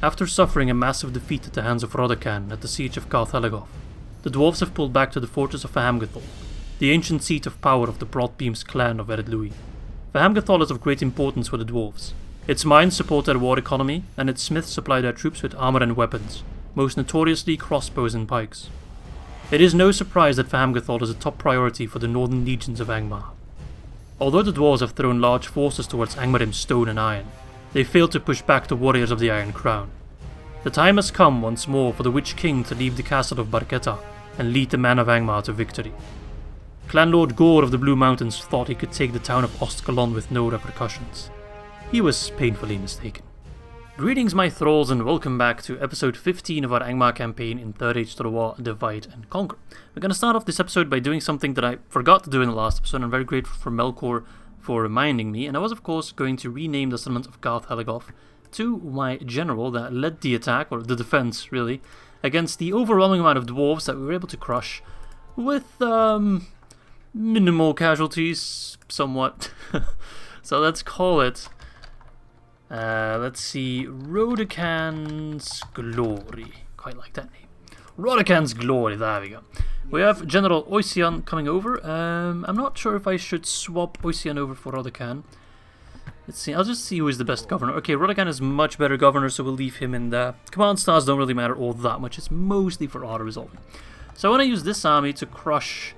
After suffering a massive defeat at the hands of Rohan at the siege of Garthalagoth, the dwarves have pulled back to the fortress of Fahamgathol, the ancient seat of power of the Broadbeam's clan of Ered Luin. Fahamgathol is of great importance for the dwarves. Its mines support their war economy, and its smiths supply their troops with armor and weapons, most notoriously crossbows and pikes. It is no surprise that Fahamgathol is a top priority for the northern legions of Angmar. Although the dwarves have thrown large forces towards Angmarim's stone and iron, they failed to push back the warriors of the Iron Crown. The time has come once more for the Witch King to leave the castle of Barketa and lead the men of Angmar to victory. Clan Lord Gore of the Blue Mountains thought he could take the town of Ostgalon with no repercussions. He was painfully mistaken. Greetings my thralls and welcome back to episode 15 of our Angmar campaign in 3rd Age to the War, Divide and Conquer. We're going to start off this episode by doing something that I forgot to do in the last episode, and I'm very grateful for Melkor for reminding me, and I was of course going to rename the settlement of Garthalagoth to my general that led the attack, or the defense really, against the overwhelming amount of dwarves that we were able to crush with minimal casualties, somewhat. So let's call it, let's see, Rodekan's Glory. Quite like that name. Rodekan's Glory, there we go. We have General Oisian coming over. I'm not sure if I should swap Oisian over for Rodekan. Let's see, I'll just see who is the best governor. Okay, Rodekan is much better governor, so we'll leave him in there. Command stars don't really matter all that much. It's mostly for auto resolving. So I want to use this army to crush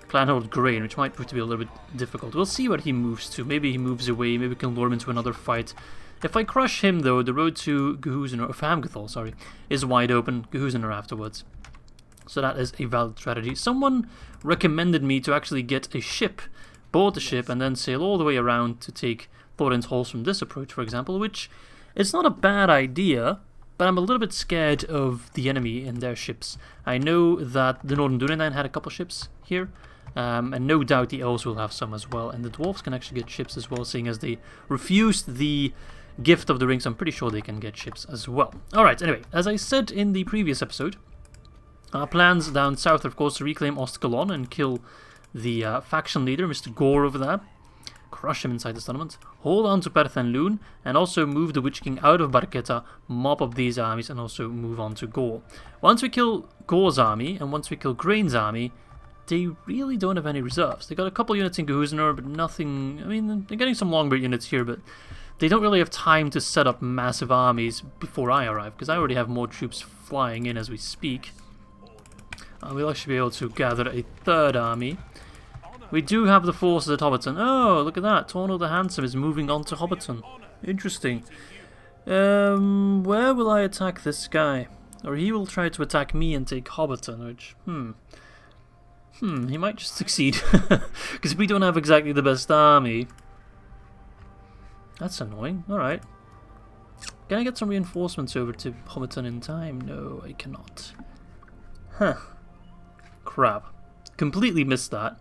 Clanhold Grain, which might prove to be a little bit difficult. We'll see what he moves to. Maybe he moves away. Maybe we can lure him into another fight. If I crush him, though, the road to Fahamgathol, sorry, is wide open. Gehusener afterwards. So that is a valid strategy. Someone recommended me to actually get a ship, board the ship, and then sail all the way around to take Thorin's Halls from this approach, for example, which is not a bad idea, but I'm a little bit scared of the enemy and their ships. I know that the Northern Dunedain had a couple ships here, and no doubt the Elves will have some as well, and the dwarves can actually get ships as well, seeing as they refused the gift of the rings. I'm pretty sure they can get ships as well. Alright, anyway, as I said in the previous episode, our plans down south are of course to reclaim Ostgalon and kill the faction leader, Mr. Gore over there. Crush him inside the settlement. Hold on to Perth and Luin, and also move the Witch King out of Barketa, mop up these armies, and also move on to Gore. Once we kill Gore's army, and once we kill Grain's army, they really don't have any reserves. They got a couple units in Gehusener, but nothing. I mean, they're getting some longbow units here, but they don't really have time to set up massive armies before I arrive, because I already have more troops flying in as we speak. We'll actually be able to gather a third army. We do have the forces at Hobbiton. Oh, look at that. Torno the Handsome is moving on to Hobbiton. Interesting. Where will I attack this guy? Or he will try to attack me and take Hobbiton, which, he might just succeed. Because we don't have exactly the best army. That's annoying. Alright. Can I get some reinforcements over to Hobbiton in time? No, I cannot. Huh. Crap. Completely missed that.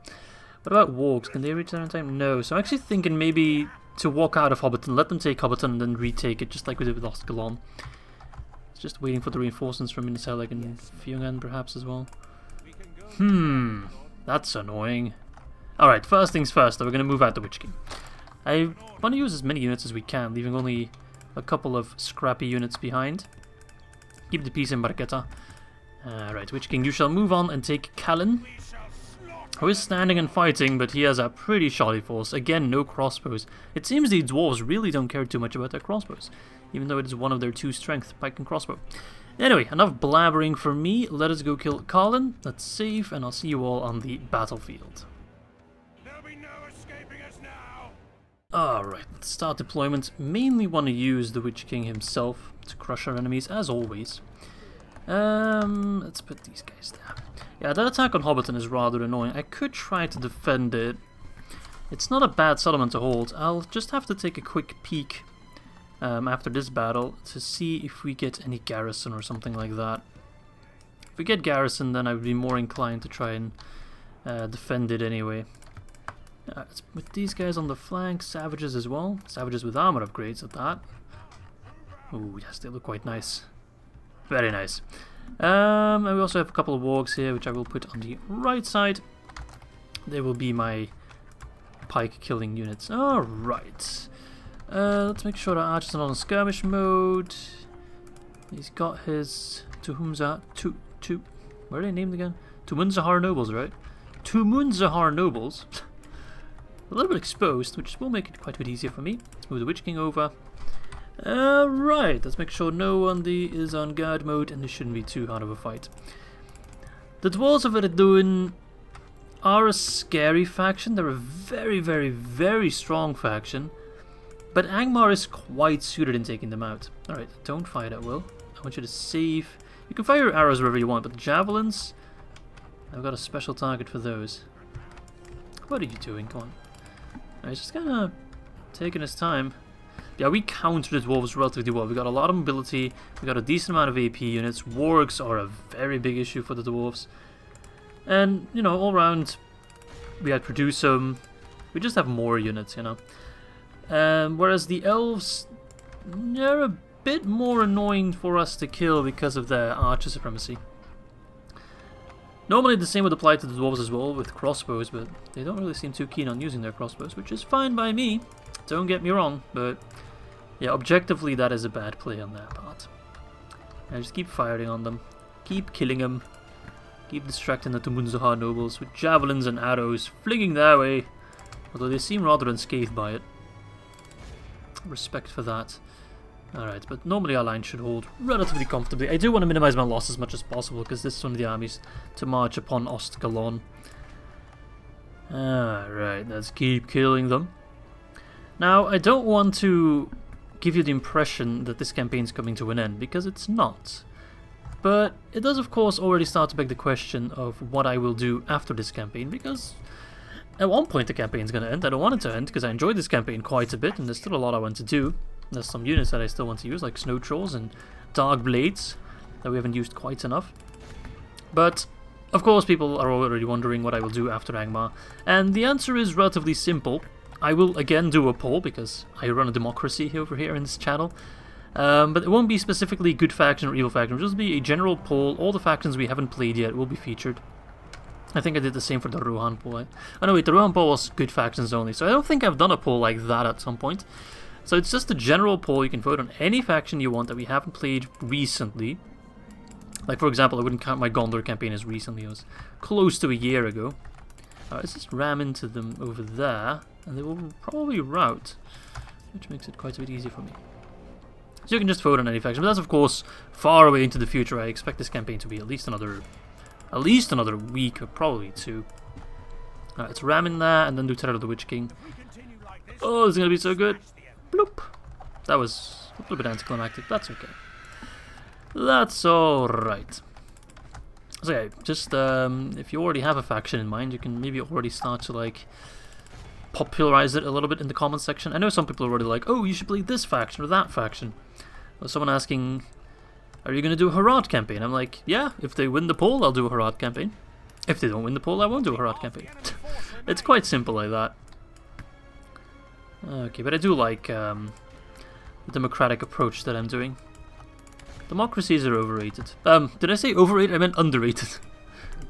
What about wargs? Can they reach there in time? No. So I'm actually thinking maybe to walk out of Hobbiton, let them take Hobbiton and then retake it, just like we did with Ostgalon. Just waiting for the reinforcements from Inniselag and Fjungen perhaps as well. That's annoying. Alright, first things first though, we're going to move out the Witch King. I want to use as many units as we can, leaving only a couple of scrappy units behind. Keep the peace in Barketa. Alright, Witch King, you shall move on and take Kalin, who is standing and fighting, but he has a pretty shoddy force. Again, no crossbows. It seems the dwarves really don't care too much about their crossbows, even though it is one of their two strengths, pike and crossbow. Anyway, enough blabbering for me. Let us go kill Kalin. Let's save, and I'll see you all on the battlefield. There'll be no escaping us now. Alright, let's start deployment. Mainly want to use the Witch King himself to crush our enemies, as always. Let's put these guys there. Yeah, that attack on Hobbiton is rather annoying. I could try to defend it. It's not a bad settlement to hold. I'll just have to take a quick peek after this battle to see if we get any garrison or something like that. If we get garrison, then I would be more inclined to try and defend it anyway. Let's put these guys on the flank, savages as well. Savages with armor upgrades at that. Oh yes, they look quite nice. Very nice. And we also have a couple of wargs here, which I will put on the right side. They will be my pike killing units. Alright. Let's make sure our archers are not on skirmish mode. He's got his where are they named again? Tumunzahar nobles, right? Tumunzahar nobles. A little bit exposed, which will make it quite a bit easier for me. Let's move the Witch King over. Right, let's make sure no one is on guard mode, and this shouldn't be too hard of a fight. The dwarves of Ered are a scary faction. They're a very, very, very strong faction. But Angmar is quite suited in taking them out. Alright, don't fire at will. I want you to save. You can fire your arrows wherever you want, but the javelins, I've got a special target for those. What are you doing? Come on. He's just kind of taking his time. Yeah, we counter the dwarves relatively well. We got a lot of mobility. We got a decent amount of AP units. Wargs are a very big issue for the dwarves. And, you know, all around, we had produce them. We just have more units, you know. Whereas the elves, they're a bit more annoying for us to kill because of their archer supremacy. Normally the same would apply to the dwarves as well with crossbows, but they don't really seem too keen on using their crossbows, which is fine by me, don't get me wrong, but yeah, objectively that is a bad play on their part. I just keep firing on them, keep killing them, keep distracting the Tumunzahar nobles with javelins and arrows, flinging their way, although they seem rather unscathed by it. Respect for that. Alright, but normally our line should hold relatively comfortably. I do want to minimize my loss as much as possible because this is one of the armies to march upon Ostgalon. Alright, let's keep killing them. Now, I don't want to give you the impression that this campaign is coming to an end, because it's not. But it does, of course, already start to beg the question of what I will do after this campaign, because at one point the campaign's going to end. I don't want it to end because I enjoyed this campaign quite a bit and there's still a lot I want to do. There's some units that I still want to use, like Snow Trolls and Dark Blades, that we haven't used quite enough. But, of course, people are already wondering what I will do after Angmar, and the answer is relatively simple. I will again do a poll, because I run a democracy over here in this channel. But it won't be specifically good faction or evil faction, it'll just be a general poll. All the factions we haven't played yet will be featured. I think I did the same for the Rohan poll. Oh no, wait, the Rohan poll was good factions only, so I don't think I've done a poll like that at some point. So it's just a general poll. You can vote on any faction you want that we haven't played recently. Like, for example, I wouldn't count my Guldur campaign as recently. It was close to a year ago. Let's just ram into them over there, and they will probably rout, which makes it quite a bit easier for me. So you can just vote on any faction, but that's of course far away into the future. I expect this campaign to be at least another week, or probably 2. Alright, let's ram in there, and then do Terror of the Witch King. Oh, this is gonna be so good. Bloop. That was a little bit anticlimactic. That's okay. That's alright. So yeah, just if you already have a faction in mind, you can maybe already start to like popularize it a little bit in the comments section. I know some people are already like, oh, you should play this faction or that faction. Or someone asking, are you going to do a Harad campaign? I'm like, yeah, if they win the poll, I'll do a Harad campaign. If they don't win the poll, I won't do a Harad campaign. It's quite simple like that. Okay, but I do like the democratic approach that I'm doing. Democracies are overrated. Did I say overrated? I meant underrated.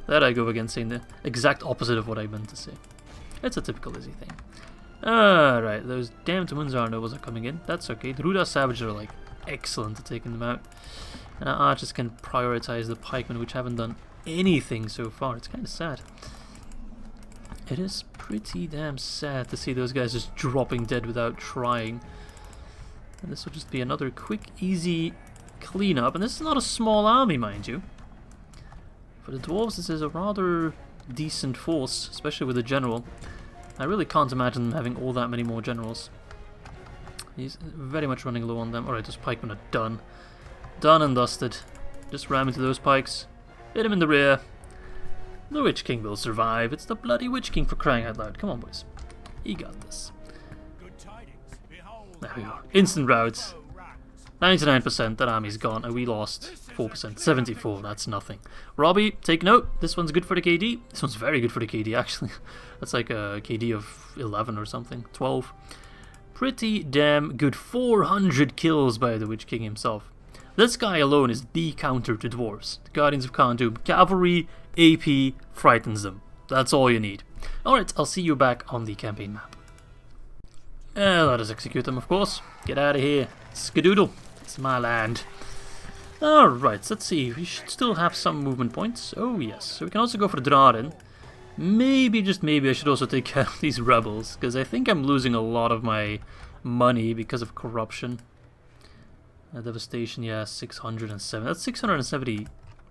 There I go again, saying the exact opposite of what I meant to say. It's a typical Izzy thing. Alright, those damn Tumunzahar nobles are coming in. That's okay. The Ruda Savages are like excellent at taking them out. And our archers can prioritize the pikemen, which haven't done anything so far. It's kind of sad. It is pretty damn sad to see those guys just dropping dead without trying. And this will just be another quick, easy cleanup. And this is not a small army, mind you. For the dwarves, this is a rather decent force, especially with a general. I really can't imagine them having all that many more generals. He's very much running low on them. Alright, those pikemen are done. Done and dusted. Just ram into those pikes. Hit him in the rear. The Witch King will survive. It's the bloody Witch King, for crying out loud. Come on, boys. He got this. There we go. Instant routes. 99%, that army's gone, and we lost 4%. 74, that's nothing. Robbie, take note. This one's good for the KD. This one's very good for the KD, actually. That's like a KD of 11 or something. 12. Pretty damn good. 400 kills by the Witch King himself. This guy alone is the counter to dwarves. The Guardians of Kharn'dûm. Cavalry, AP, frightens them. That's all you need. Alright, I'll see you back on the campaign map. Let us execute them, of course. Get out of here. Skadoodle. It's my land. Alright, let's see. We should still have some movement points. Oh yes, so we can also go for Dunedain. Maybe, just maybe, I should also take care of these rebels, because I think I'm losing a lot of my money because of corruption. Devastation, yeah, 607. That's 670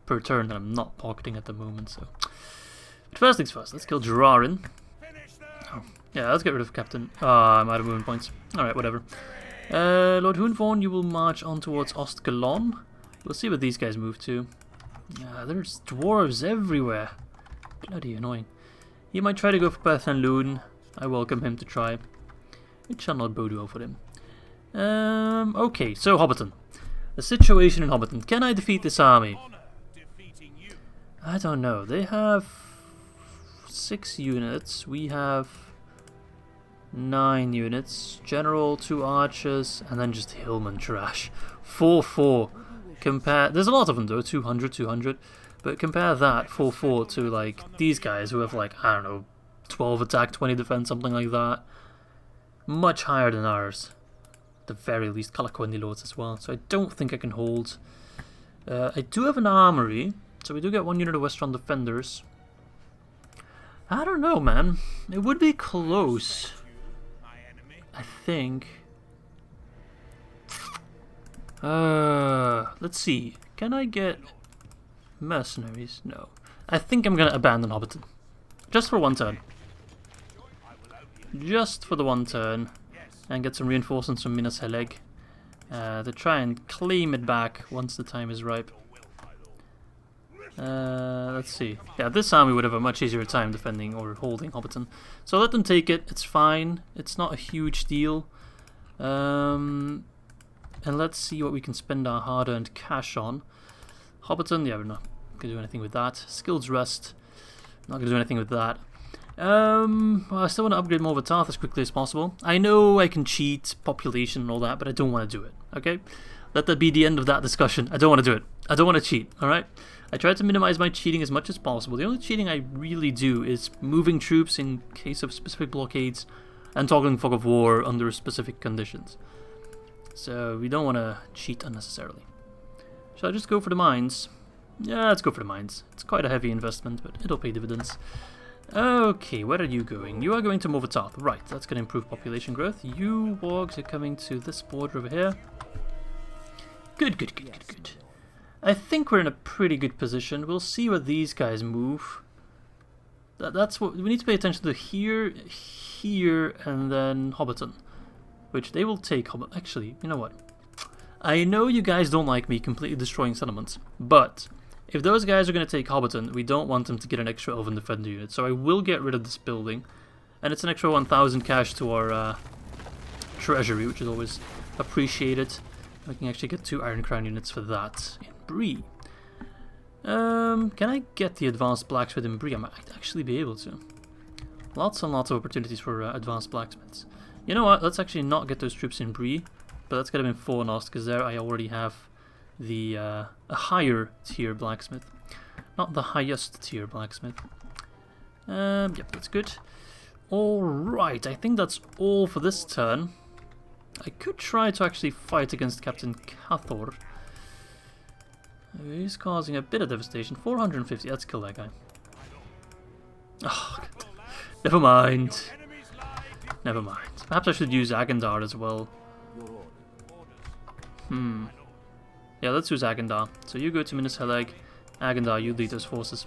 per turn that I'm not pocketing at the moment, so... But first things first, let's kill Dunedain. Oh, yeah, let's get rid of Captain. I'm out of movement points. Alright, whatever. Lord Hunvorn, you will march on towards Ostgalon. We'll see what these guys move to. There's dwarves everywhere. Bloody annoying. He might try to go for Beth and Luin. I welcome him to try. It shall not bode well for him. Okay, so Hobbiton. The situation in Hobbiton. Can I defeat this army? I don't know. They have 6 units. We have 9 units. General, 2 archers, and then just hillman trash. 4-4. Compare. There's a lot of them though. 200, 200. But compare that 4-4 to like these guys who have like, I don't know, 12 attack, 20 defense, something like that. Much higher than ours. At the very least, Kalakwandi Lords as well. So I don't think I can hold. I do have an armory, so we do get 1 unit of Westron defenders. I don't know, man. It would be close. I think. Let's see. Can I get mercenaries? No. I think I'm gonna abandon Hobbiton. Just for 1 turn. Just for the 1 turn. And get some reinforcements from Minas Hellig. To try and claim it back once the time is ripe. Let's see. Yeah, this army would have a much easier time defending or holding Hobbiton. So let them take it. It's fine. It's not a huge deal. And let's see what we can spend our hard-earned cash on. Hobbiton, yeah, we're not going to do anything with that. Skills Rest, not going to do anything with that. Well, I still want to upgrade more Vatarth as quickly as possible. I know I can cheat population and all that, but I don't want to do it, okay? Let that be the end of that discussion. I don't want to do it. I don't want to cheat, alright? I try to minimize my cheating as much as possible. The only cheating I really do is moving troops in case of specific blockades and toggling Fog of War under specific conditions. So we don't want to cheat unnecessarily. Shall I just go for the mines? Yeah, let's go for the mines. It's quite a heavy investment, but it'll pay dividends. Okay, where are you going? You are going to Vatarth. Right, that's going to improve population growth. You wargs are coming to this border over here. Good, good, good, good, good. I think we're in a pretty good position. We'll see what these guys move. That's what we need to pay attention to here, here, and then Hobbiton. Which they will take. Actually, you know what? I know you guys don't like me completely destroying settlements, but if those guys are going to take Hobbiton, we don't want them to get an extra Elven Defender unit. So I will get rid of this building, and it's an extra 1,000 cash to our treasury, which is always appreciated. We can actually get 2 Iron Crown units for that in Bree. Can I get the Advanced Blacksmith in Bree? I might actually be able to. Lots and lots of opportunities for Advanced Blacksmiths. You know what? Let's actually not get those troops in Bree, but let's get them in Fornost, because there I already have the a higher tier blacksmith, not the highest tier blacksmith. Yep, that's good. Alright, I think that's all for this turn. I could try to actually fight against Captain Cathor. He's causing a bit of devastation. 450, let's kill that guy. Oh, God. Never mind. Never mind. Perhaps I should use Agandar as well. Yeah, let's use Agandar. So you go to Minas Hellig. Agandar, you lead those forces.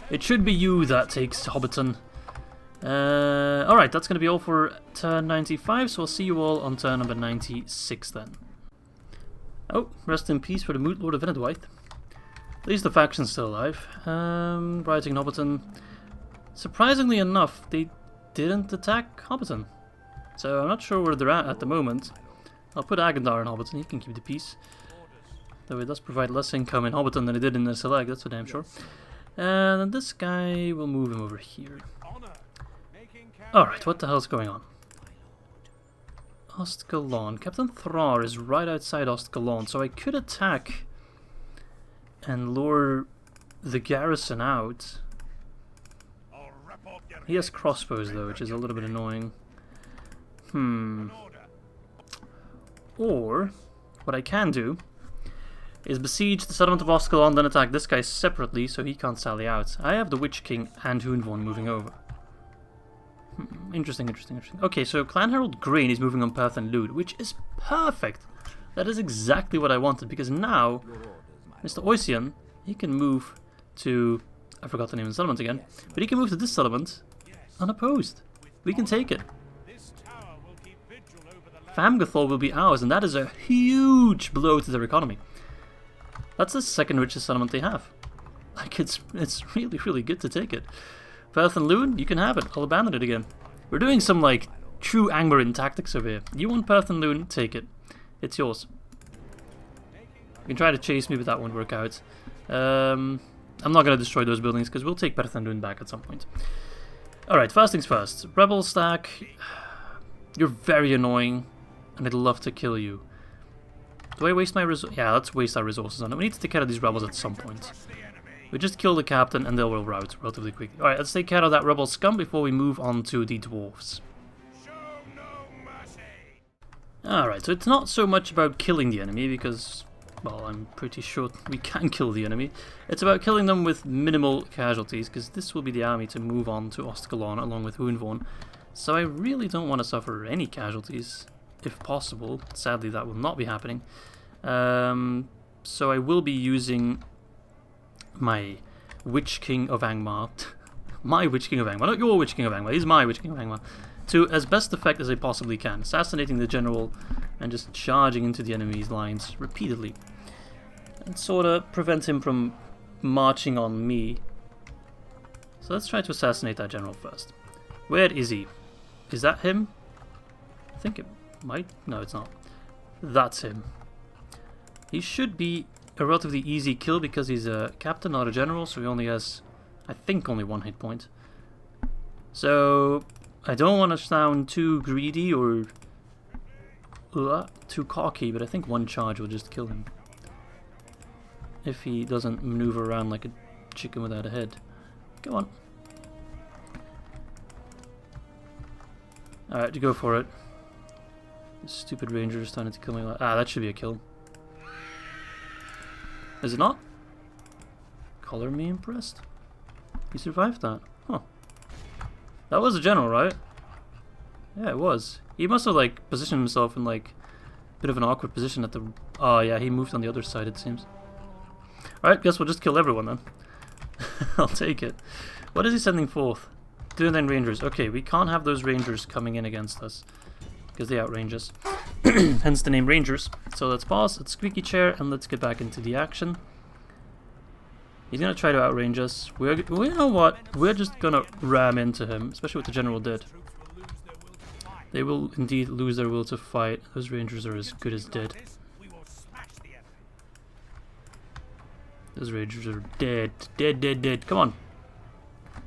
It should be you that takes Hobbiton. Alright, that's going to be all for turn 95, so I'll see you all on turn number 96 then. Oh, rest in peace for the Moot Lord of Inedwythe. At least the faction's still alive. Writing Hobbiton. Surprisingly enough, they didn't attack Hobbiton. So I'm not sure where they're at the moment. I'll put Agandar in Hobbiton, he can keep the peace. Though it does provide less income in Hobbiton than it did in the Select, that's for damn sure. And then this guy, we'll move him over here. Alright, what the hell's going on? Ostgalon. Captain Thrar is right outside Ostgalon, so I could attack and lure the garrison out. He has crossbows though, which is a little bit annoying. Or, what I can do is besiege the settlement of Oscalon, then attack this guy separately so he can't sally out. I have the Witch King and Hunvorn moving over. Interesting. Okay, so Clan Herald Grain is moving on Perth and Lud, which is perfect. That is exactly what I wanted, because now Mr. Oisian, he can move to... I forgot the name of the settlement again. But he can move to this settlement unopposed. We can take it. Fahamgathol will be ours, and that is a huge blow to their economy. That's the second richest settlement they have. Like, it's really, really good to take it. Perth and Luin, you can have it. I'll abandon it again. We're doing some, like, true Angmar tactics over here. You want Perth and Luin, take it. It's yours. You can try to chase me, but that won't work out. I'm not going to destroy those buildings, because we'll take Perth and Luin back at some point. Alright, first things first. Rebel stack. You're very annoying, and I'd love to kill you. Do I waste my resources? Yeah, let's waste our resources on it. We need to take care of these rebels at some point. We just kill the captain and they'll will rout relatively quickly. Alright, let's take care of that rebel scum before we move on to the dwarves. Alright, so it's not so much about killing the enemy because, well, I'm pretty sure we can kill the enemy. It's about killing them with minimal casualties, because this will be the army to move on to Oscalon along with Hunvorn. So I really don't want to suffer any casualties, if possible. Sadly, that will not be happening. So I will be using my Witch King of Angmar. My Witch King of Angmar, not your Witch King of Angmar, he's my Witch King of Angmar. To as best effect as I possibly can, assassinating the general and just charging into the enemy's lines repeatedly. And sort of prevent him from marching on me. So let's try to assassinate that general first. Where is he? Is that him? I think it might. No, it's not. That's him. He should be a relatively easy kill because he's a captain, not a general, so he only has, I think, only 1 hit point. So I don't want to sound too greedy or too cocky, but I think one charge will just kill him. If he doesn't maneuver around like a chicken without a head. Go on. Alright, go for it. This stupid ranger is starting to kill me. That should be a kill. Is it not? Color me impressed. He survived that. Huh. That was a general, right? Yeah, it was. He must have, like, positioned himself in, like, a bit of an awkward position at the... Oh, yeah, he moved on the other side, it seems. Alright, guess we'll just kill everyone, then. I'll take it. What is he sending forth? Dunedain Rangers. Okay, we can't have those Rangers coming in against us, because they outrange us. Hence the name Rangers. So let's pause, let's squeaky chair, and let's get back into the action. He's going to try to outrange us. You know what? We're just going to ram into him, especially what the general did. They will indeed lose their will to fight. Those Rangers are as good as dead. Those Rangers are dead. Dead. Come on.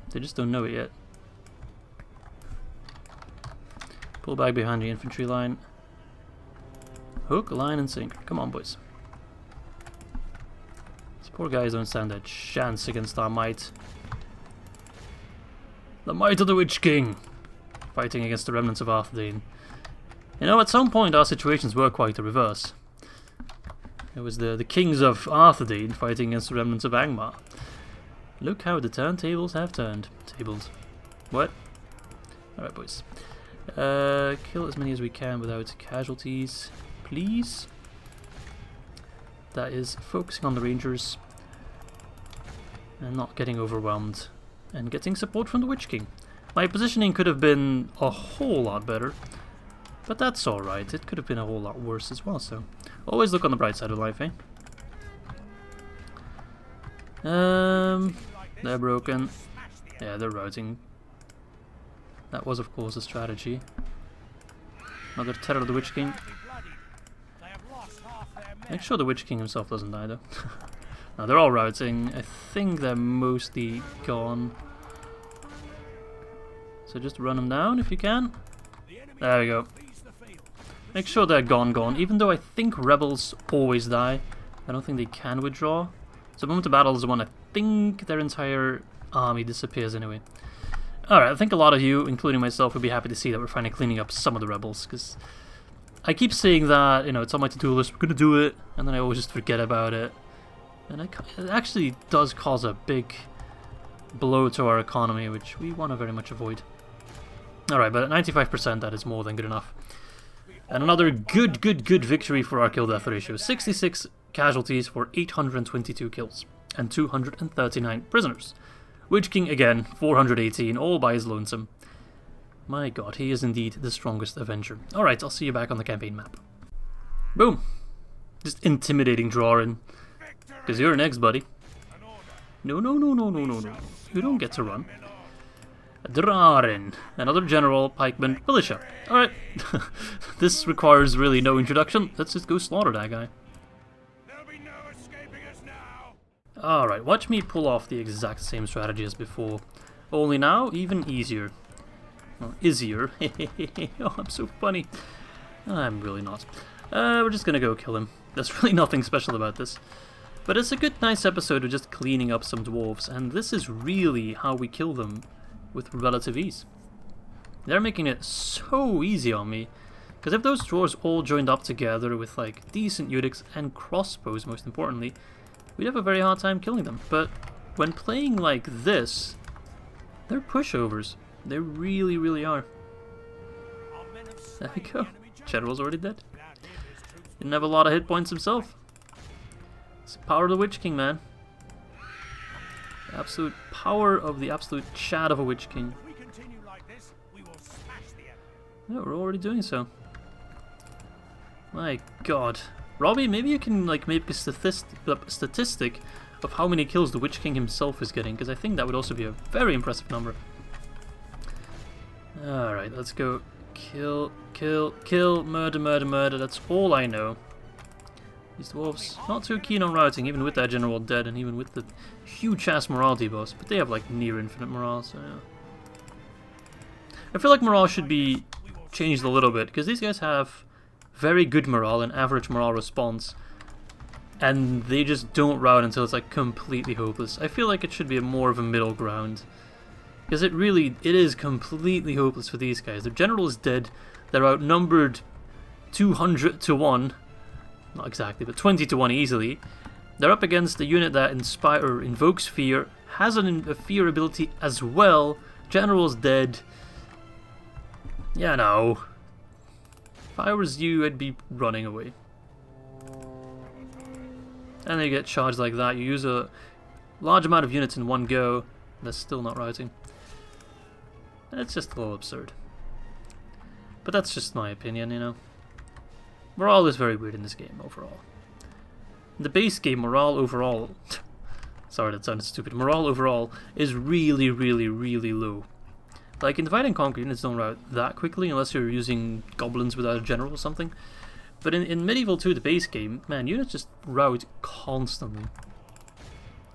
They just don't know it yet. Pull back behind the infantry line. Hook, line, and sinker. Come on, boys. These poor guys don't stand a chance against our might. The might of the Witch King! Fighting against the remnants of Arthedain. You know, at some point our situations were quite the reverse. It was the kings of Arthedain fighting against the remnants of Angmar. Look how the turntables have turned. Tables. What? Alright, boys. Kill as many as we can without casualties, please. That is focusing on the Rangers and not getting overwhelmed and getting support from the Witch King. My positioning could have been a whole lot better, but that's alright. It could have been a whole lot worse as well, so always look on the bright side of life, eh? They're broken. Yeah, they're routing. That was, of course, a strategy. Another terror of the Witch King. Make sure the Witch King himself doesn't die, though. No, they're all routing. I think they're mostly gone. So just run them down if you can. There we go. Make sure they're gone. Even though I think rebels always die, I don't think they can withdraw. So moment of battle is the one I think their entire army disappears anyway. Alright, I think a lot of you, including myself, would be happy to see that we're finally cleaning up some of the rebels, because I keep saying that, you know, it's on my to-do list, we're gonna do it, and then I always just forget about it. And it actually does cause a big blow to our economy, which we want to very much avoid. Alright, but at 95%, that is more than good enough. And another good victory for our kill-death ratio. 66 casualties for 822 kills, and 239 prisoners. Witch King, again, 418, all by his lonesome. My god, he is indeed the strongest Avenger. Alright, I'll see you back on the campaign map. Boom! Just intimidating drawing. Because you're next, buddy. No. You don't get to run. Drarin. Another general, pikeman, militia. Alright. This requires really no introduction. Let's just go slaughter that guy. Alright, watch me pull off the exact same strategy as before. Only now, even easier. Well, Izzier. Oh, I'm so funny. I'm really not. We're just gonna go kill him. There's really nothing special about this. But it's a good, nice episode of just cleaning up some dwarves, and this is really how we kill them with relative ease. They're making it so easy on me, because if those dwarves all joined up together with like decent units and crossbows, most importantly, we'd have a very hard time killing them. But when playing like this, they're pushovers. They really are. There we go. General's already dead. Didn't have a lot of hit points himself. It's the power of the Witch King, man. The absolute power of the absolute chat of a Witch King. Yeah, we're already doing so. My god. Robbie, maybe you can like make a statistic of how many kills the Witch King himself is getting, because I think that would also be a very impressive number. Alright, let's go. Kill, murder. That's all I know. These dwarves, not too keen on routing, even with that general dead, and even with the huge-ass morale debuffs, but they have like near-infinite morale, so yeah. I feel like morale should be changed a little bit, because these guys have very good morale and average morale response, and they just don't rout until it's like completely hopeless. I feel like it should be more of a middle ground, because it is completely hopeless for these guys. Their general is dead, they're outnumbered 200 to 1, not exactly, but 20 to 1 easily. They're up against a unit that invokes fear, has a fear ability as well. General's dead. Yeah, no. If I was you, I'd be running away. And they get charged like that. You use a large amount of units in one go, they're still not routing. It's just a little absurd. But that's just my opinion, you know. Morale is very weird in this game, overall. In the base game, morale overall... sorry, that sounded stupid. Morale overall is really low. Like, in Divide and Conquer, units don't rout that quickly unless you're using goblins without a general or something. But in Medieval 2, the base game, man, units just rout constantly.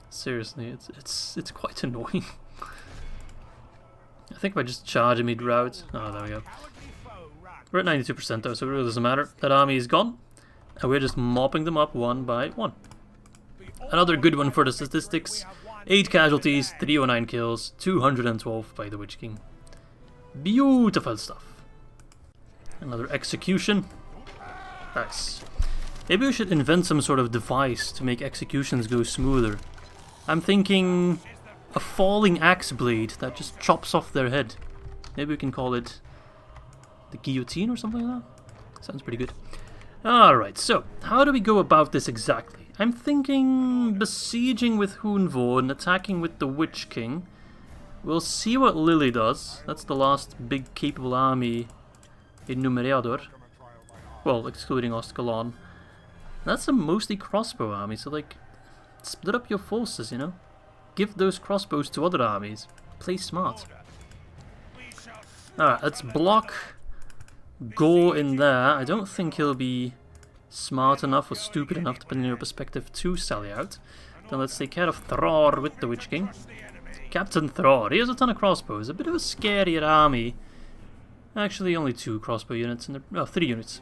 Seriously, it's quite annoying. I think if I just charge him, he'd rout. Oh, there we go. We're at 92% though, so it really doesn't matter. That army is gone, and we're just mopping them up one by one. Another good one for the statistics. 8 casualties, 309 kills, 212 by the Witch King. Beautiful stuff. Another execution. Nice. Maybe we should invent some sort of device to make executions go smoother. I'm thinking a falling axe blade that just chops off their head. Maybe we can call it the guillotine or something like that. Sounds pretty good. Alright, so how do we go about this exactly? I'm thinking besieging with Hunvor and attacking with the Witch King. We'll see what Lily does. That's the last big capable army in Numerador. Well, excluding Oskalon. That's a mostly crossbow army, so like, split up your forces, you know? Give those crossbows to other armies. Play smart. Alright, let's block Gore in there. I don't think he'll be smart enough or stupid enough, depending on your perspective, to sally out. Then let's take care of Thror with the Witch King. Captain Thror, he has a ton of crossbows. A bit of a scarier army. Actually, only 2 crossbow units, and oh, 3 units.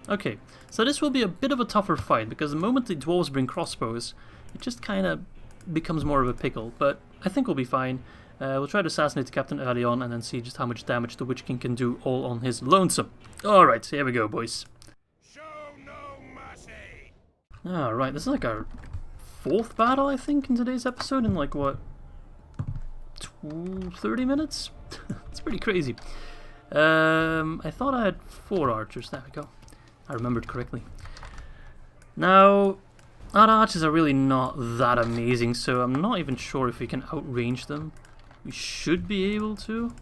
Okay. So this will be a bit of a tougher fight, because the moment the dwarves bring crossbows, it just kind of becomes more of a pickle, but I think we'll be fine. We'll try to assassinate the captain early on and then see just how much damage the Witch King can do all on his lonesome. Alright, here we go, boys. Right, this is like our 4th battle, I think, in today's episode, in like, what, 30 minutes? It's pretty crazy. I thought I had 4 archers. There we go. I remembered correctly. Now, our archers are really not that amazing, so I'm not even sure if we can outrange them. We should be able to.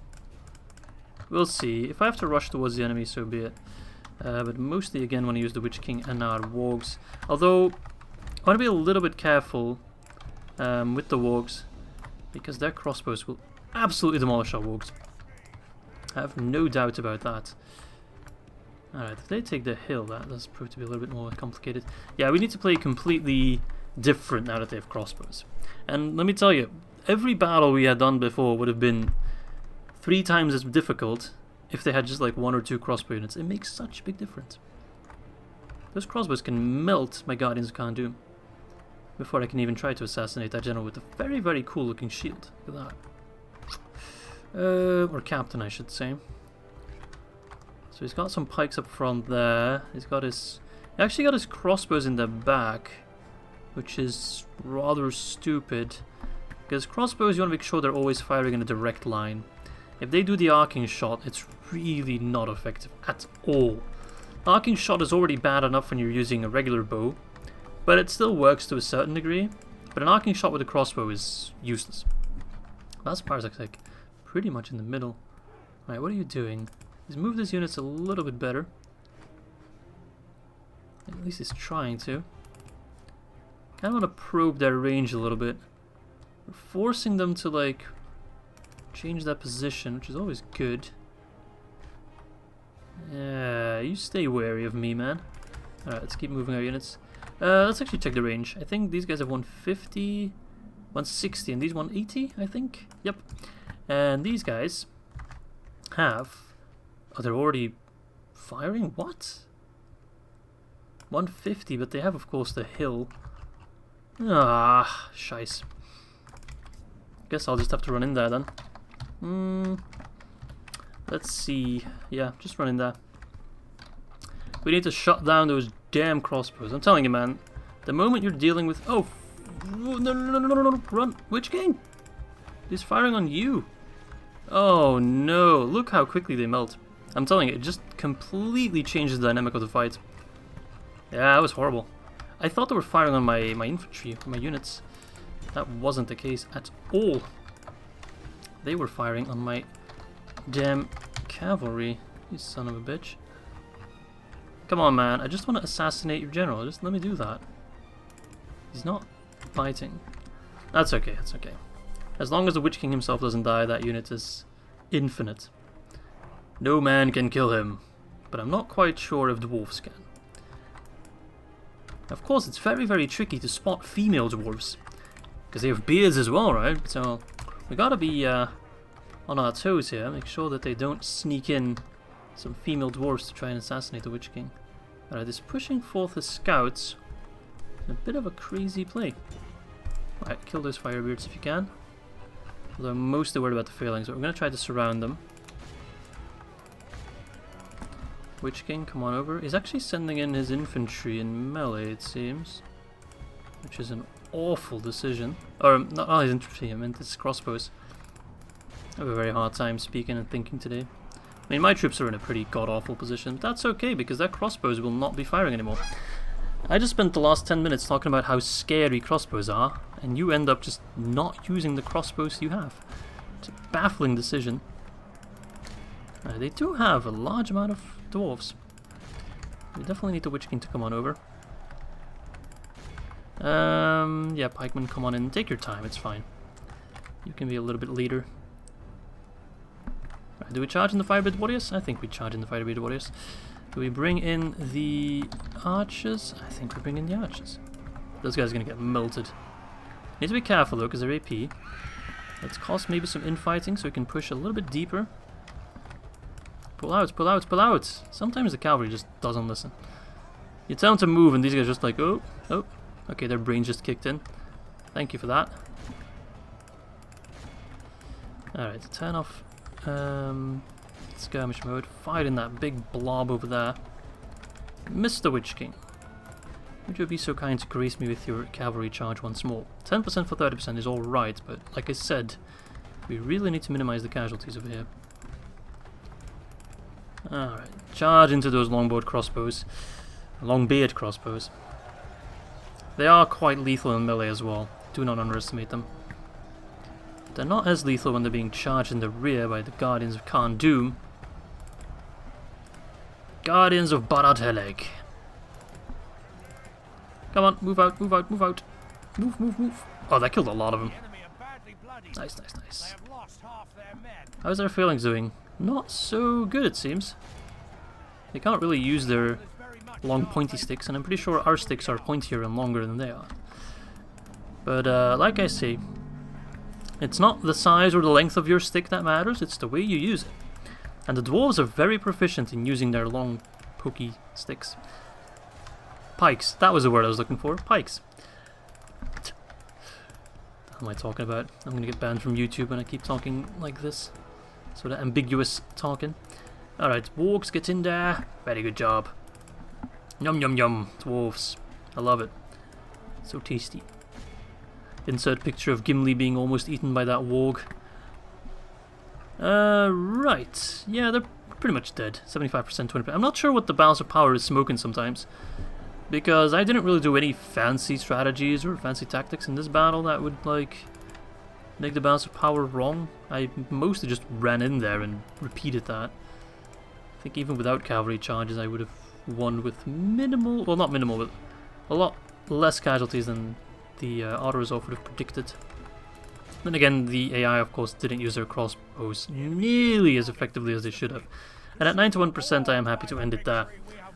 We'll see. If I have to rush towards the enemy, so be it. But mostly, again, when I use the Witch King and our wargs. Although, I want to be a little bit careful with the wargs, because their crossbows will absolutely demolish our wargs. I have no doubt about that. Alright, if they take the hill, that does prove to be a little bit more complicated. Yeah, we need to play completely different now that they have crossbows. And let me tell you, every battle we had done before would have been 3 times as difficult if they had just like 1 or 2 crossbow units. It makes such a big difference. Those crossbows can melt my Guardians of Khan before I can even try to assassinate that general with a very, very cool looking shield. Look at that. Or captain, I should say. So he's got some pikes up front there. He actually got his crossbows in the back, which is rather stupid. Because crossbows, you want to make sure they're always firing in a direct line. If they do the arcing shot, it's really not effective at all. Arcing shot is already bad enough when you're using a regular bow, but it still works to a certain degree. But an arcing shot with a crossbow is useless. That's Parzak's like pretty much in the middle. Alright, what are you doing? He's moved his units a little bit better. At least he's trying to. Kind of want to probe their range a little bit. We're forcing them to like change that position, which is always good. Yeah, you stay wary of me, man. Alright, let's keep moving our units. Let's actually check the range. I think these guys have 150, 160, and these 180, I think. Yep. And these guys have... Oh, they're already firing? What? 150, but they have, of course, the hill. Ah, shice. Guess I'll just have to run in there then. Let's see. Yeah, just run in there. We need to shut down those damn crossbows. I'm telling you, man. The moment you're dealing with... Oh, no, run. Witch King. He's firing on you. Oh, no. Look how quickly they melt. I'm telling you, it just completely changes the dynamic of the fight. Yeah, that was horrible. I thought they were firing on my infantry, my units. That wasn't the case at all. They were firing on my damn cavalry, you son of a bitch. Come on, man. I just want to assassinate your general. Just let me do that. He's not biting. That's okay, that's okay. As long as the Witch King himself doesn't die, that unit is infinite. No man can kill him. But I'm not quite sure if dwarves can. Of course, it's very, very tricky to spot female dwarves. Because they have beards as well, right? So, we gotta be on our toes here. Make sure that they don't sneak in some female dwarves to try and assassinate the Witch King. Alright, this pushing forth his scouts. A bit of a crazy play. Alright, kill those firebeards if you can. Although I'm mostly worried about the failings, but we're gonna try to surround them. Witch King, come on over. He's actually sending in his infantry in melee, it seems. Which is an awful decision. Or, not his infantry, I meant his crossbows. I have a very hard time speaking and thinking today. I mean, my troops are in a pretty god-awful position, but that's okay, because their crossbows will not be firing anymore. I just spent the last 10 minutes talking about how scary crossbows are, and you end up just not using the crossbows you have. It's a baffling decision. They do have a large amount of dwarves. We definitely need the Witch King to come on over. Yeah, pikemen, come on in. Take your time, it's fine. You can be a little bit leader. Right, do we charge in the Firebeard Warriors? I think we charge in the Firebeard Warriors. Do we bring in the archers? I think we bring in the archers. Those guys are going to get melted. Need to be careful though, because they're AP. Let's cost maybe some infighting so we can push a little bit deeper. Pull out, pull out, pull out! Sometimes the cavalry just doesn't listen. You tell them to move and these guys are just like, oh, oh. Okay, their brains just kicked in. Thank you for that. Alright, turn off skirmish mode. Fight in that big blob over there. Missed the Witch King. Would you be so kind to grace me with your cavalry charge once more? 10% for 30% is alright, but like I said, we really need to minimize the casualties over here. Alright, charge into those longboard crossbows. Long-beard crossbows. They are quite lethal in melee as well. Do not underestimate them. They're not as lethal when they're being charged in the rear by the Guardians of Khan Doom. Guardians of Barad-Heleg. Come on, move out, move out, move out. Move, move, move. Oh, that killed a lot of them. Nice, nice, nice. How's their feelings doing? Not so good, it seems. They can't really use their long pointy sticks, and I'm pretty sure our sticks are pointier and longer than they are. But like I say, it's not the size or the length of your stick that matters, it's the way you use it. And the dwarves are very proficient in using their long pokey sticks. Pikes, that was the word I was looking for, pikes. What am I talking about? I'm gonna get banned from YouTube when I keep talking like this. Sort of ambiguous talking. Alright, wargs, get in there. Very good job. Yum yum yum, dwarves. I love it. So tasty. Insert picture of Gimli being almost eaten by that warg. Right. Yeah, they're pretty much dead. 75%, 20%. I'm not sure what the balance of power is smoking sometimes, because I didn't really do any fancy strategies or fancy tactics in this battle that would, like, make the balance of power wrong. I mostly just ran in there and repeated that. I think even without cavalry charges I would have won with minimal, well not minimal, but a lot less casualties than the auto resolve would have predicted. Then again, the AI of course didn't use their crossbows nearly as effectively as they should have. And at 91% I am happy to end it there.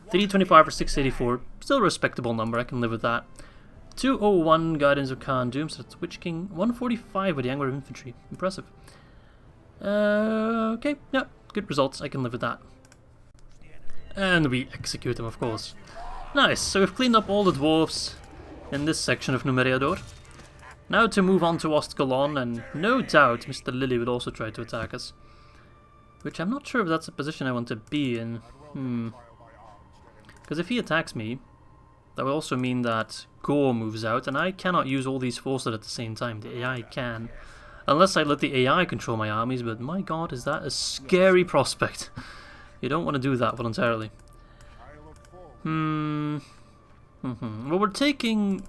325 for 684, still a respectable number, I can live with that. 201 Guardians of Khan Doom, so that's Witch King. 145 with the Angmar infantry, impressive. Okay, yeah, good results, I can live with that. And we execute them, of course. Nice, so we've cleaned up all the dwarves in this section of Numeriador. Now to move on to Ostgalon, and no doubt Mr. Lily will also try to attack us. Which I'm not sure if that's a position I want to be in. Because if he attacks me, that will also mean that Gore moves out, and I cannot use all these forces at the same time. The AI can. Unless I let the AI control my armies, but my god, is that a scary prospect. You don't want to do that voluntarily. Well, we're taking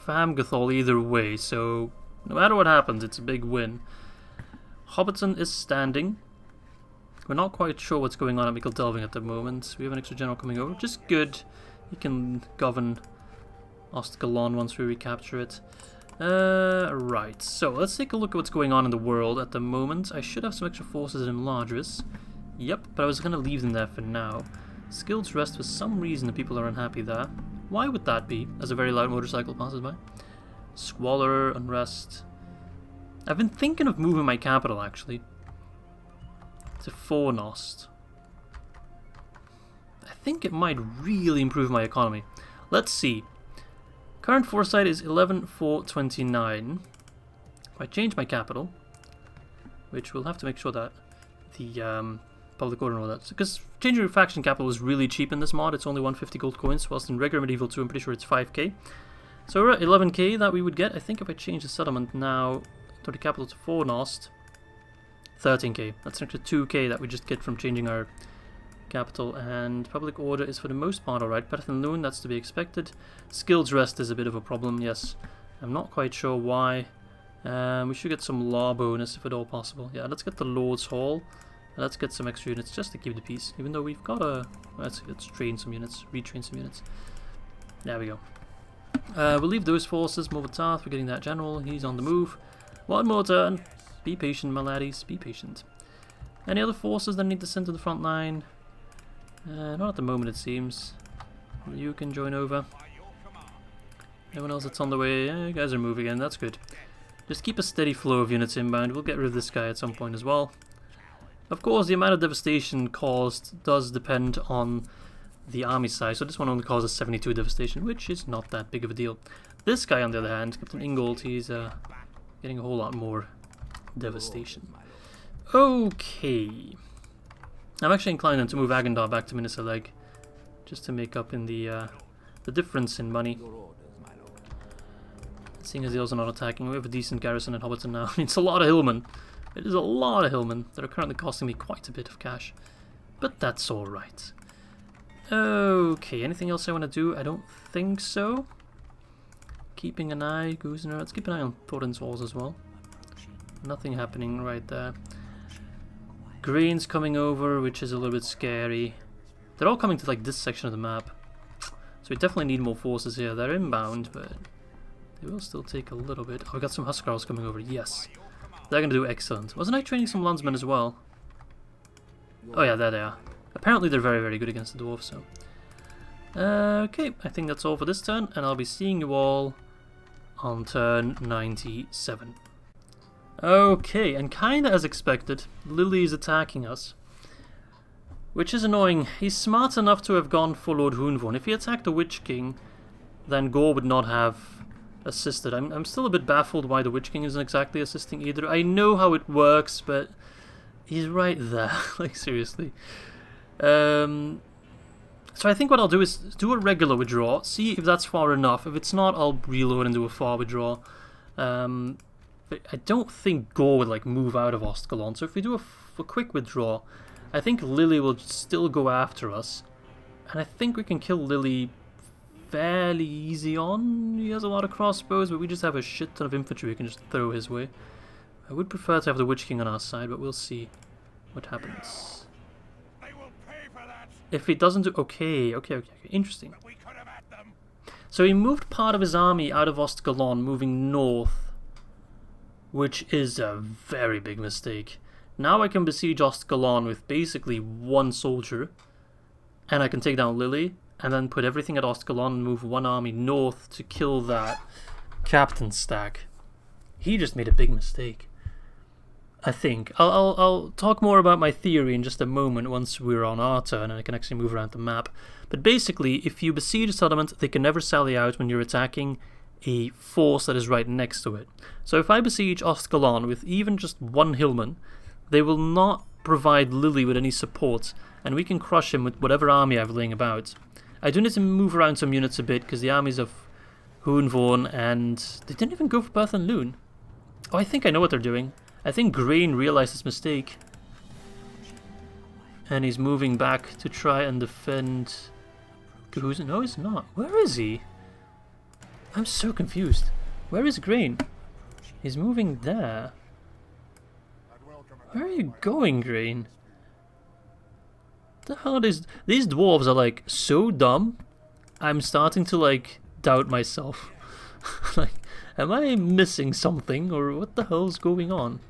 Fahamgathol either way, so no matter what happens, it's a big win. Hobbiton is standing. We're not quite sure what's going on at Mikkel Delving at the moment. We have an extra general coming over, which is good. He can govern Ostgalon once we recapture it. Right, so let's take a look at what's going on in the world at the moment. I should have some extra forces in Largris. Yep, but I was going to leave them there for now. Skilled Rest, for some reason the people are unhappy there. Why would that be, as a very loud motorcycle passes by? Squalor, Unrest. I've been thinking of moving my capital, actually, to Fornost. I think it might really improve my economy. Let's see. Current foresight is 11,429. If I change my capital, which we'll have to make sure that the public order and all that, because changing your faction capital is really cheap in this mod. It's only 150 gold coins, whilst in regular medieval 2 I'm pretty sure it's 5k. So we're at 11k that we would get. I think if I change the settlement now to the capital to Fornost, 13k. That's an extra 2k that we just get from changing our capital. And public order is for the most part alright. Better than Luin, that's to be expected. Skills Rest is a bit of a problem, yes. I'm not quite sure why. We should get some law bonus if at all possible. Yeah, let's get the Lord's Hall. Let's get some extra units just to keep the peace. Even though we've got a... Let's train some units, retrain some units. There we go. We'll leave those forces. Morvatarth, we're getting that general. He's on the move. One more turn. Be patient, my laddies. Be patient. Any other forces that need to send to the front line? Not at the moment, it seems. You can join over. Everyone else that's on the way, you guys are moving in. That's good. Just keep a steady flow of units inbound. We'll get rid of this guy at some point as well. Of course, the amount of devastation caused does depend on the army size. So this one only causes 72 devastation, which is not that big of a deal. This guy, on the other hand, Captain Ingold, he's getting a whole lot more devastation. Okay. I'm actually inclined to move Agandar back to Minisaleg, just to make up in the the difference in money. Seeing as the elves are not attacking, we have a decent garrison in Hobbiton now. It's a lot of hillmen. It is a lot of hillmen that are currently costing me quite a bit of cash. But that's alright. Okay, anything else I want to do? I don't think so. Keeping an eye, Goosener. Let's keep an eye on Thorin's walls as well. Nothing happening right there. Grain's coming over, which is a little bit scary. They're all coming to like this section of the map. So we definitely need more forces here. They're inbound, but they will still take a little bit. Oh, we got some Huskarls coming over. Yes. They're going to do excellent. Wasn't I training some landsmen as well? Oh yeah, there they are. Apparently they're very, very good against the dwarves, so... okay, I think that's all for this turn, and I'll be seeing you all on turn 97. Okay, and kinda as expected, Lily is attacking us. Which is annoying. He's smart enough to have gone for Lord Hunvorn. If he attacked the Witch King, then Gore would not have assisted. I'm still a bit baffled why the Witch King isn't exactly assisting either. I know how it works, but he's right there. Like, seriously. So I think what I'll do is do a regular withdraw, see if that's far enough. If it's not, I'll reload and do a far withdraw. But I don't think Gore would like move out of Ostkilon, so if we do a quick withdraw, I think Lily will still go after us. And I think we can kill Lily fairly easy on. He has a lot of crossbows, but we just have a shit ton of infantry we can just throw his way. I would prefer to have the Witch King on our side, but we'll see what happens. If he doesn't do... Okay. Interesting. So he moved part of his army out of Ostkilon, moving north, which is a very big mistake. Now I can besiege Ostkilon with basically one soldier, and I can take down Lily, and then put everything at Ostkilon and move one army north to kill that captain stack. He just made a big mistake. I think. I'll talk more about my theory in just a moment once we're on our turn and I can actually move around the map. But basically, if you besiege a settlement, they can never sally out when you're attacking a force that is right next to it. So if I besiege Ostkilon with even just one hillman, they will not provide Lily with any support, and we can crush him with whatever army I have laying about. I do need to move around some units a bit, because the armies of Hunvorn and... They didn't even go for Berth and Luin. Oh, I think I know what they're doing. I think Grain realized his mistake. And he's moving back to try and defend... Who's it? No, he's not. Where is he? I'm so confused. Where is Grain? He's moving there. Where are you going, Grain? The hell is... These dwarves are like so dumb. I'm starting to like doubt myself. Like, am I missing something or what the hell's going on?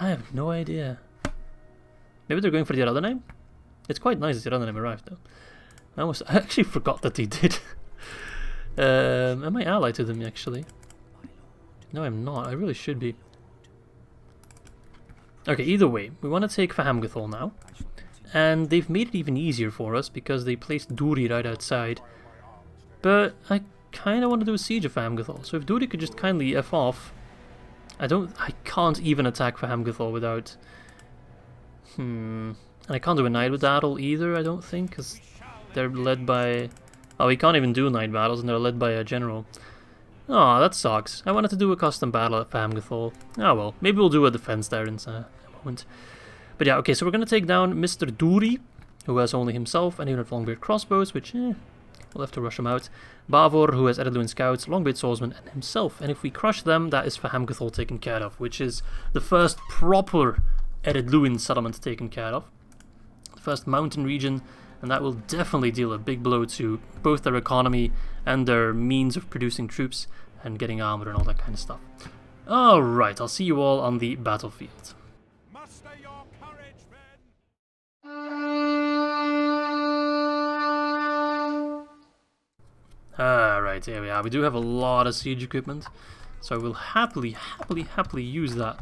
I have no idea. Maybe they're going for the other name? It's quite nice that the other name arrived though. I actually forgot that he did. Am I allied to them actually? No, I'm not. I really should be. Okay, either way, we want to take Fahamgathol now. And they've made it even easier for us because they placed Duri right outside. But I kind of want to do a siege of Fahamgathol. So if Duri could just kindly F off. I can't even attack Fahamgathol without... And I can't do a night battle either, I don't think, because they're led by... Oh, we can't even do night battles and they're led by a general. Oh, that sucks. I wanted to do a custom battle at Fahamgathol. Oh well, maybe we'll do a defense there in a moment. But yeah, okay, so we're going to take down Mr. Duri, who has only himself and even Longbeard crossbows, which, we'll have to rush him out. Bavor, who has Ered Luin scouts, Longbeard swordsman, and himself. And if we crush them, that is Fahamgathol taken care of, which is the first proper Ered Luin settlement taken care of. The first mountain region, and that will definitely deal a big blow to both their economy and their means of producing troops and getting armor and all that kind of stuff. Alright, I'll see you all on the battlefield. Muster your courage, men! Alright, here we are. We do have a lot of siege equipment, so I will happily use that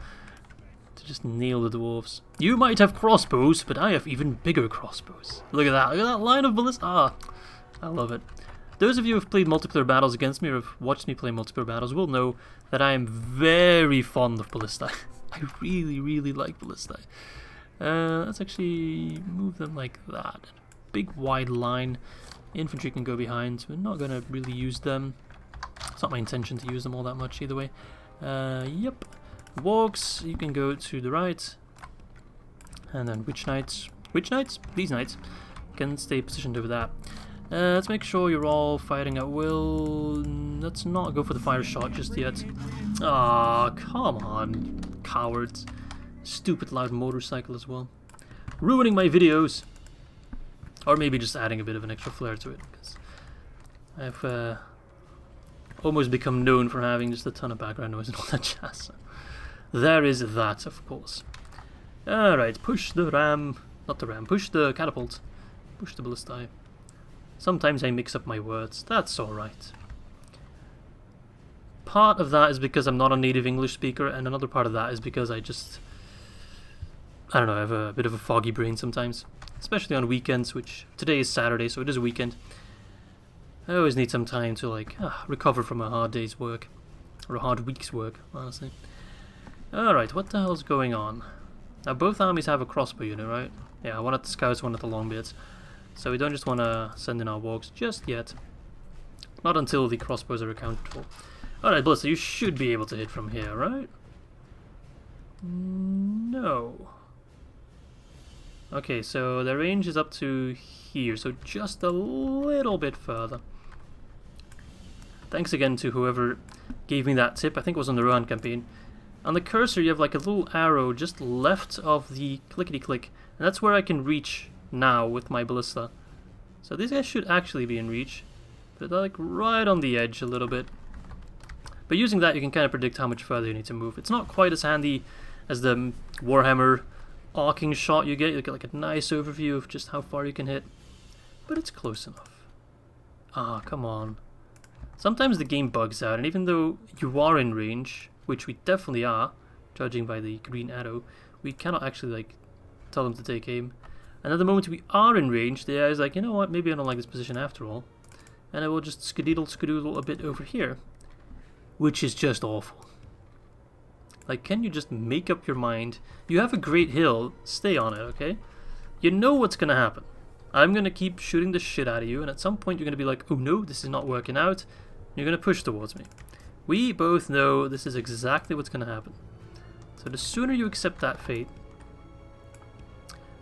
to just nail the dwarves. You might have crossbows, but I have even bigger crossbows. Look at that line of ballista. Ah, I love it. Those of you who have played multiplayer battles against me or have watched me play multiplayer battles will know that I am very fond of ballista. I really like ballista. Let's actually move them like that. big wide line. Infantry can go behind. We're not going to really use them. It's not my intention to use them all that much either way. Yep. Wargs, you can go to the right. And then Witch Knights. Witch Knights? These Knights can stay positioned over that. Let's make sure you're all fighting at will. Let's not go for the fire shot just yet. Ah, come on, cowards. Stupid loud motorcycle as well. Ruining my videos. Or maybe just adding a bit of an extra flair to it, because I've almost become known for having just a ton of background noise and all that jazz. There is that, of course. Alright, push the ram. Not the ram, push the catapult. Push the ballistae. Sometimes I mix up my words. That's alright. Part of that is because I'm not a native English speaker, and another part of that is because I don't know, I have a bit of a foggy brain sometimes. Especially on weekends, which today is Saturday, so it is a weekend. I always need some time to like recover from a hard day's work. Or a hard week's work, honestly. Alright, what the hell's going on? Now both armies have a crossbow unit, right? Yeah, one at the scouts, one at the longbeards. So we don't just want to send in our wargs just yet. Not until the crossbows are accounted for. Alright, Ballista, you should be able to hit from here, right? No. Okay, so the range is up to here, so just a little bit further. Thanks again to whoever gave me that tip. I think it was on the Rohan campaign. On the cursor you have like a little arrow just left of the clickety-click, and that's where I can reach now with my ballista. So these guys should actually be in reach, but they're like right on the edge a little bit. But using that you can kind of predict how much further you need to move. It's not quite as handy as the Warhammer arcing shot you get. You get like a nice overview of just how far you can hit, but it's close enough. Ah, come on. Sometimes the game bugs out, and even though you are in range, which we definitely are, judging by the green arrow, we cannot actually like tell them to take aim. And at the moment we are in range, the AI is like, you know what, maybe I don't like this position after all, and I will just skadoodle a bit over here, which is just awful. Like, can you just make up your mind? You have a great hill, stay on it, okay? You know what's gonna happen. I'm gonna keep shooting the shit out of you, and at some point you're gonna be like, oh no, this is not working out. You're gonna push towards me. We both know this is exactly what's gonna happen. So the sooner you accept that fate,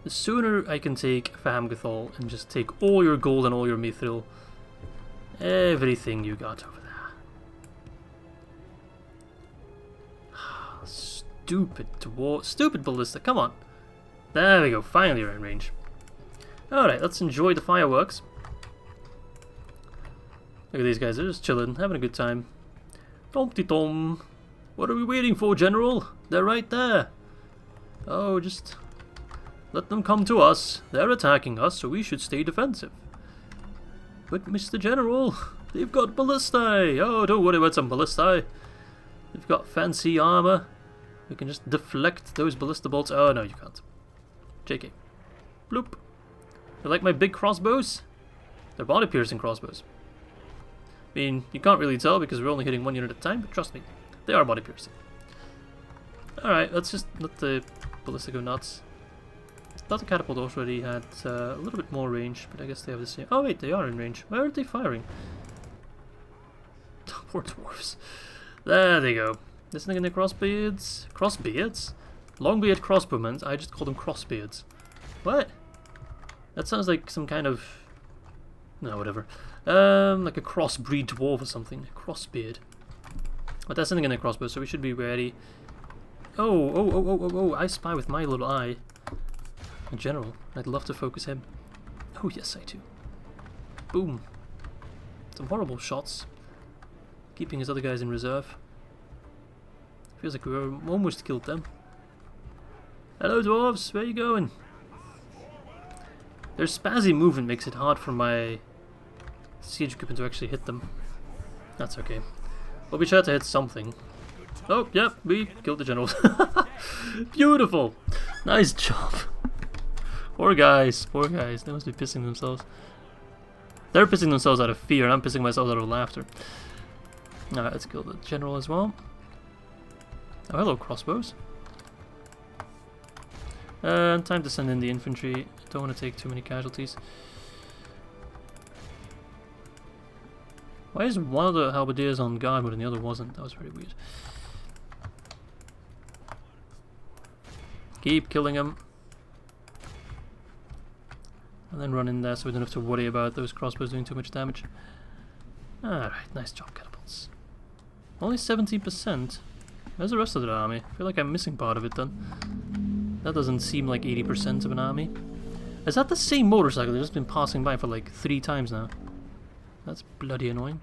the sooner I can take Fahamgathol and just take all your gold and all your mithril. Everything you got over there. Stupid dwarf, stupid ballista, come on. There we go, finally you're in range. Alright, let's enjoy the fireworks. Look at these guys, they're just chilling, having a good time. Tom-ti-tom. What are we waiting for, General? They're right there. Oh, just let them come to us. They're attacking us, so we should stay defensive. But Mr. General, they've got ballistae. Oh, don't worry about some ballistae. They've got fancy armor. We can just deflect those ballista bolts. Oh, no, you can't. JK. Bloop. You like my big crossbows? They're body-piercing crossbows. I mean, you can't really tell because we're only hitting one unit at a time, but trust me, they are body-piercing. Alright, let's just let the ballista go nuts. I thought the catapult already had a little bit more range, but I guess they have the same. Oh wait, they are in range. Where are they firing? Poor dwarves. There they go. Listening in the crossbeards. Crossbeards? Longbeard crossbowmen. I just call them crossbeards. What? That sounds like some kind of... no, whatever. Like a crossbreed dwarf or something. Crossbeard. But that's something in the crossbow, so we should be ready. Oh, I spy with my little eye. A general. I'd love to focus him. Oh, yes, I do. Boom. Some horrible shots. Keeping his other guys in reserve. Feels like we almost killed them. Hello, dwarves. Where are you going? Their spazzy movement makes it hard for my siege equipment to actually hit them. That's okay. We'll be sure to hit something. Oh, yep, we killed the general. Beautiful! Nice job. Poor guys, they must be pissing themselves. They're pissing themselves out of fear, and I'm pissing myself out of laughter. Alright, let's kill the general as well. Oh, hello, crossbows. Time to send in the infantry. Don't want to take too many casualties. Why is one of the halberdiers on guard but the other wasn't? That was very weird. Keep killing him. And then run in there so we don't have to worry about those crossbows doing too much damage. Alright, nice job, catapults. Only 17%. Where's the rest of the army? I feel like I'm missing part of it then. That doesn't seem like 80% of an army. Is that the same motorcycle they've just been passing by for like 3 times now? That's bloody annoying.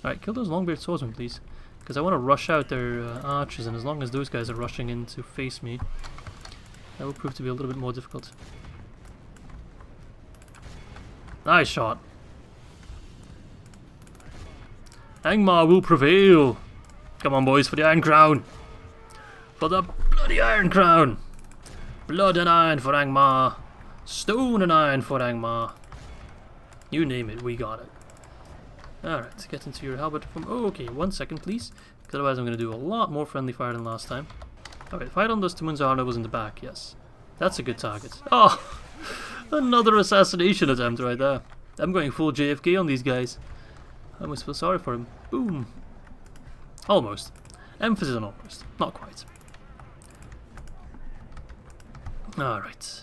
Alright, kill those longbeard swordsmen, please. Because I want to rush out their archers, and as long as those guys are rushing in to face me, that will prove to be a little bit more difficult. Nice shot. Angmar will prevail. Come on, boys, for the Iron Crown. For the bloody Iron Crown. Blood and iron for Angmar. Stone and iron for Angmar. You name it, we got it. Alright, get into your halberd from... Oh, okay, 1 second, please. Because otherwise I'm going to do a lot more friendly fire than last time. Alright, fight on those Tumunzar nobles in the back, yes. That's a good target. Oh! Another assassination attempt right there. I'm going full JFK on these guys. I almost feel sorry for him. Boom. Almost. Emphasis on almost. Not quite. Alright.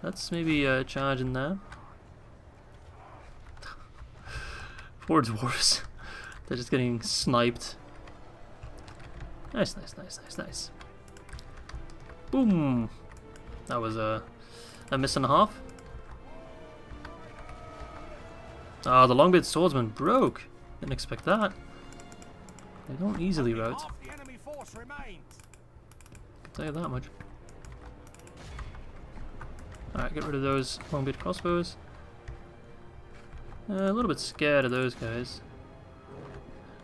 Let's maybe charge in there. 4 dwarves. They're just getting sniped. Nice, nice, nice, nice, nice. Boom. That was a miss and a half. Ah, the longbeard swordsman broke. Didn't expect that. They don't easily rout. Can tell you that much. Alright, get rid of those longbeard crossbows. A little bit scared of those guys.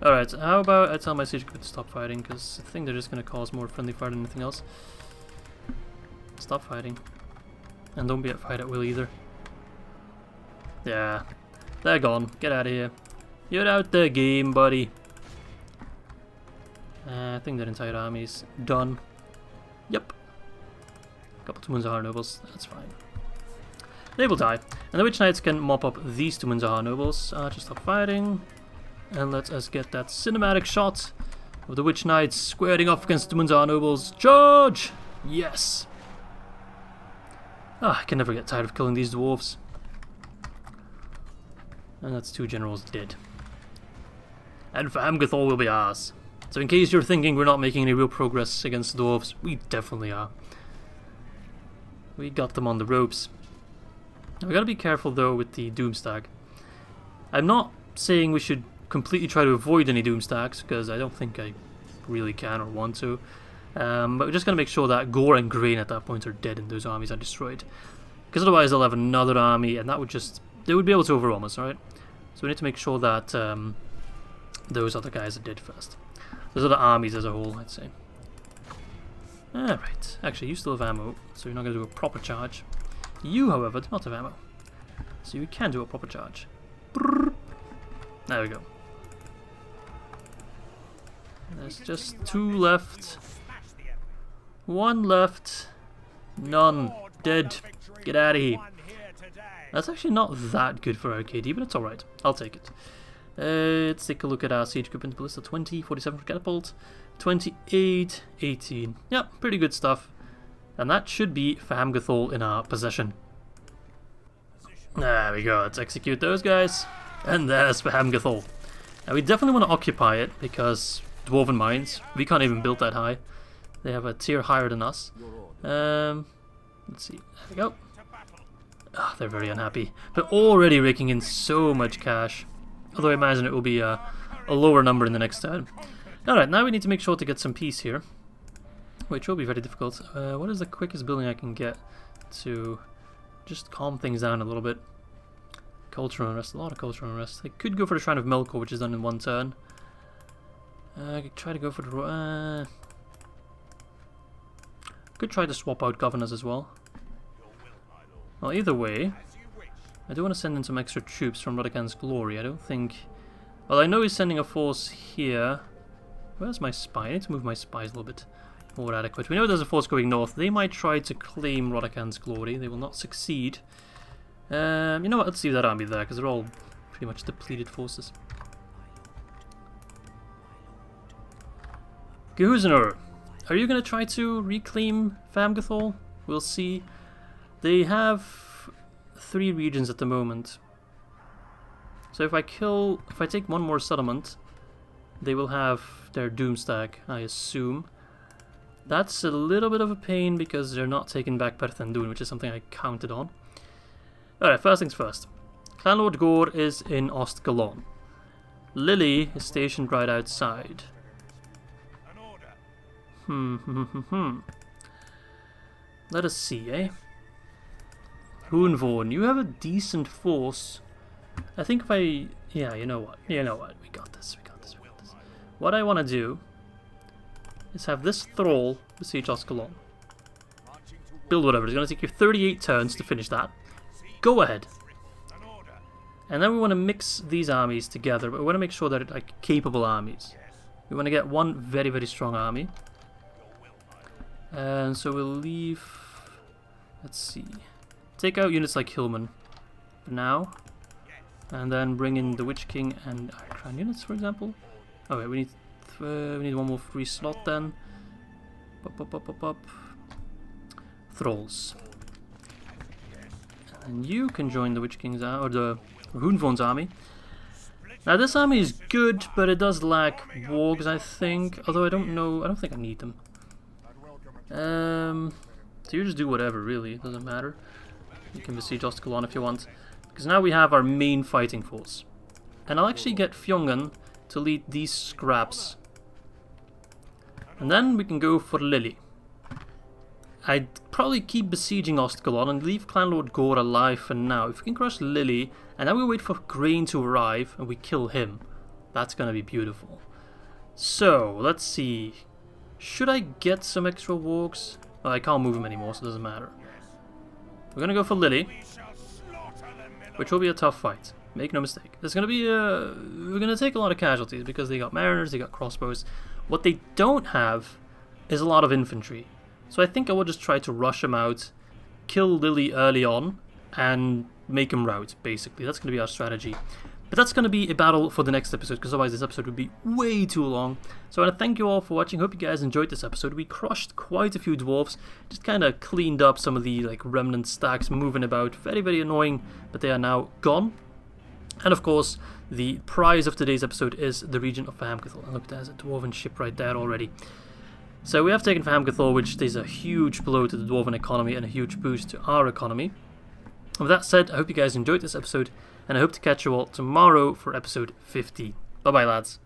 Alright, how about I tell my siege group to stop fighting, because I think they're just going to cause more friendly fire than anything else. Stop fighting. And don't be at fight at will either. Yeah. They're gone. Get out of here. You're out the game, buddy. I think their entire army's done. Yep. Couple Tumunzar nobles. That's fine. They will die. And the Witch Knights can mop up these Tumunzar nobles. Just stop fighting. And let us get that cinematic shot of the Witch Knights squaring off against the Tumunzar nobles. Charge! Yes! I can never get tired of killing these dwarves. And that's 2 generals dead. And Fahamgathol will be ours. So in case you're thinking we're not making any real progress against the dwarves, we definitely are. We got them on the ropes. Now we gotta be careful though with the Doomstag. I'm not saying we should completely try to avoid any Doomstags, because I don't think I really can or want to. But we're just gonna make sure that Gore and Grain at that point are dead and those armies are destroyed. Because otherwise they'll have another army and that would just... they would be able to overwhelm us, right? So we need to make sure that those other guys are dead first. Those other armies as a whole, I'd say. Alright. Actually, you still have ammo, so you're not going to do a proper charge. You, however, do not have ammo. So you can do a proper charge. There we go. There's just 2 left. 1 left. None. Dead. Get out of here. That's actually not that good for RKD, but it's alright. I'll take it. Let's take a look at our siege group into ballista. 20, 47 for catapult, 28, 18. Yeah, pretty good stuff. And that should be Fahamgathol in our possession. There we go. Let's execute those guys. And there's Fahamgathol. Now we definitely want to occupy it because dwarven mines. We can't even build that high. They have a tier higher than us. Let's see. There we go. Oh, they're very unhappy. But already raking in so much cash. Although I imagine it will be a lower number in the next turn. Alright, now we need to make sure to get some peace here. Which will be very difficult. What is the quickest building I can get to just calm things down a little bit? Cultural unrest, a lot of cultural unrest. I could go for the Shrine of Melkor, which is done in 1 turn. I could try to go for the... could try to swap out governors as well. Well, either way, I do want to send in some extra troops from Rodokan's Glory. I don't think... well, I know he's sending a force here. Where's my spy? I need to move my spies a little bit. more adequate. We know there's a force going north. They might try to claim Rodakan's glory. They will not succeed. You know what? Let's leave that army there, because they're all pretty much depleted forces. Gehuzenur, are you going to try to reclaim Fahamgathol? We'll see. They have 3 regions at the moment. So if I take one more settlement, they will have their Doomstag, I assume. That's a little bit of a pain because they're not taking back Perthandun, which is something I counted on. Alright, first things first. Clan Lord Gore is in Ostgalon. Lily is stationed right outside. Let us see, eh? Hunvorn, you have a decent force. I think if I... Yeah, you know what? We got this. What I want to do is have this thrall besiege Ostgalon. Build whatever. It's going to take you 38 turns to finish that. Go ahead. And then we want to mix these armies together, but we want to make sure that they're like capable armies. We want to get one very, very strong army. And so we'll leave... Let's see. Take out units like Hillman for now. And then bring in the Witch King and Iron Crown units, for example. Oh wait, we need one more free slot then. Thralls. And you can join the Witch King's or the Hunvorn's army. Now this army is good, but it does lack wargs, I think. Although I don't think I need them. So you just do whatever, really. It doesn't matter. You can besiege Ostgalon if you want. Because now we have our main fighting force. And I'll actually get Fjongen to lead these scraps. And then we can go for Lily. I'd probably keep besieging Ostgalon and leave Clan Lord Gore alive for now. If we can crush Lily, and then we wait for Grain to arrive and we kill him, that's gonna be beautiful. So, let's see. Should I get some extra wargs? Well, I can't move him anymore, so it doesn't matter. We're gonna go for Lily, which will be a tough fight. Make no mistake. There's gonna be we're gonna take a lot of casualties because they got mariners, they got crossbows. What they don't have is a lot of infantry. So I think I will just try to rush him out, kill Lily early on, and make him rout, basically. That's gonna be our strategy. But that's going to be a battle for the next episode, because otherwise this episode would be way too long. So I want to thank you all for watching. Hope you guys enjoyed this episode. We crushed quite a few dwarves, just kind of cleaned up some of the like remnant stacks moving about. Very, very annoying, but they are now gone. And of course, the prize of today's episode is the region of Fahamgathol. And look, there's a dwarven ship right there already. So we have taken Fahamgathol, which is a huge blow to the dwarven economy and a huge boost to our economy. And with that said, I hope you guys enjoyed this episode, and I hope to catch you all tomorrow for episode 50. Bye bye, lads.